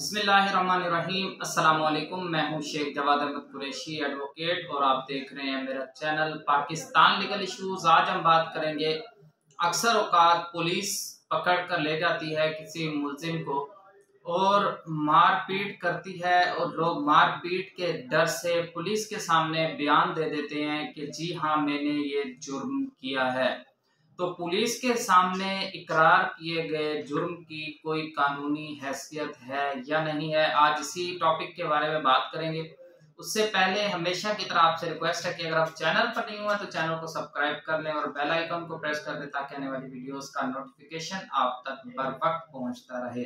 बिस्मिल्लाहिर्रहमानिर्रहीम। अस्सलाम वालेकुम। मैं हूं शेख जवाद अहमद कुरैशी एडवोकेट और आप देख रहे हैं मेरा चैनल पाकिस्तान लीगल इश्यूज। आज हम बात करेंगे अक्सर औकात पुलिस पकड़ कर ले जाती है किसी मुलजिम को और मारपीट करती है और लोग मारपीट के डर से पुलिस के सामने बयान दे देते हैं कि जी हाँ मैंने ये जुर्म किया है। तो पुलिस के सामने इकरार किए गए जुर्म की कोई कानूनी हैसियत है या नहीं है, आज इसी टॉपिक के बारे में बात करेंगे। उससे पहले हमेशा की तरह आपसे रिक्वेस्ट है कि अगर आप चैनल पर नहीं हुआ तो चैनल को सब्सक्राइब कर लें और बेल आइकन को प्रेस कर दें ताकि आने वाली वीडियोस का नोटिफिकेशन आप तक बर वक्त पहुंचता रहे।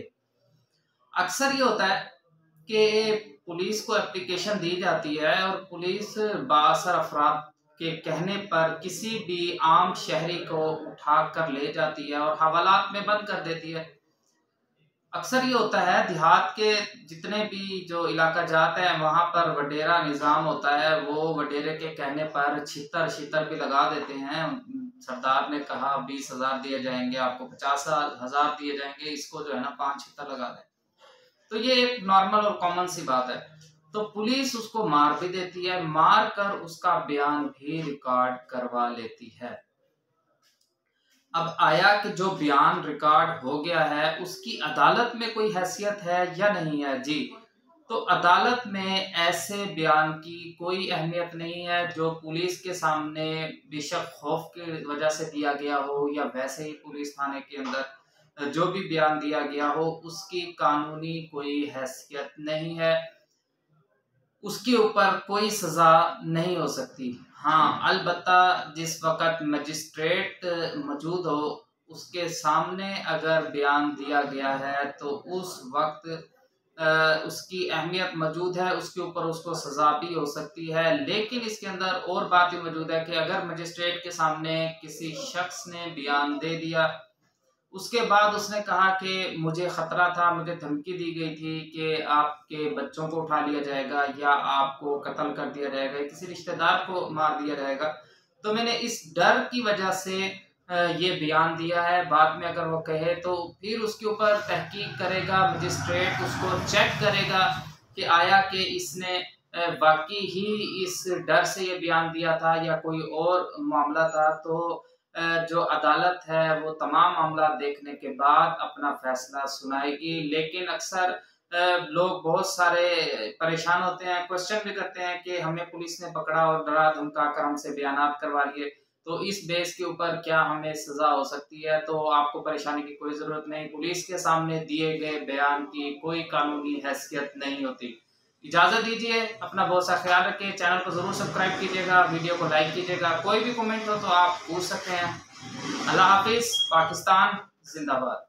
अक्सर ये होता है कि पुलिस को एप्लीकेशन दी जाती है और पुलिस बासर अफराद के कहने पर किसी भी आम शहरी को उठा कर ले जाती है और हवालात में बंद कर देती है। अक्सर ये होता है देहात के जितने भी जो इलाका जाते हैं वहां पर वडेरा निज़ाम होता है, वो वडेरे के कहने पर छितर भी लगा देते हैं। सरदार ने कहा 20,000 दिए जाएंगे, आपको 50,000 दिए जाएंगे, इसको जो है ना 5 छितर लगा दें। तो ये एक नॉर्मल और कॉमन सी बात है। तो पुलिस उसको मार भी देती है, मार कर उसका बयान भी रिकॉर्ड करवा लेती है। अब आया कि जो बयान रिकॉर्ड हो गया है उसकी अदालत में कोई हैसियत है या नहीं है। जी, तो अदालत में ऐसे बयान की कोई अहमियत नहीं है जो पुलिस के सामने बेशक खौफ की वजह से दिया गया हो या वैसे ही पुलिस थाने के अंदर जो भी बयान दिया गया हो उसकी कानूनी कोई हैसियत नहीं है, उसके ऊपर कोई सजा नहीं हो सकती। हाँ, अलबत्ता जिस वक़्त मजिस्ट्रेट मौजूद हो उसके सामने अगर बयान दिया गया है तो उस वक्त उसकी अहमियत मौजूद है, उसके ऊपर उसको सजा भी हो सकती है। लेकिन इसके अंदर और बात भी मौजूद है कि अगर मजिस्ट्रेट के सामने किसी शख्स ने बयान दे दिया, उसके बाद उसने कहा कि मुझे खतरा था, मुझे धमकी दी गई थी कि आपके बच्चों को उठा लिया जाएगा या आपको कत्ल कर दिया जाएगा, किसी रिश्तेदार को मार दिया जाएगा, तो मैंने इस डर की वजह से ये बयान दिया है। बाद में अगर वो कहे तो फिर उसके ऊपर तहकीक करेगा मजिस्ट्रेट, उसको चेक करेगा कि आया कि इसने वाकई ही इस डर से ये बयान दिया था या कोई और मामला था। तो जो अदालत है वो तमाम मामला देखने के बाद अपना फैसला सुनाएगी। लेकिन अक्सर लोग बहुत सारे परेशान होते हैं, क्वेश्चन भी करते हैं कि हमें पुलिस ने पकड़ा और डरा धमका कर हमसे बयानात करवा लिए, तो इस बेस के ऊपर क्या हमें सजा हो सकती है। तो आपको परेशानी की कोई जरूरत नहीं, पुलिस के सामने दिए गए बयान की कोई कानूनी हैसियत नहीं होती। इजाजत दीजिए, अपना बहुत सा ख्याल रखिए, चैनल को जरूर सब्सक्राइब कीजिएगा, वीडियो को लाइक कीजिएगा, कोई भी कमेंट हो तो आप पूछ सकते हैं। अल्लाह हाफिज, पाकिस्तान जिंदाबाद।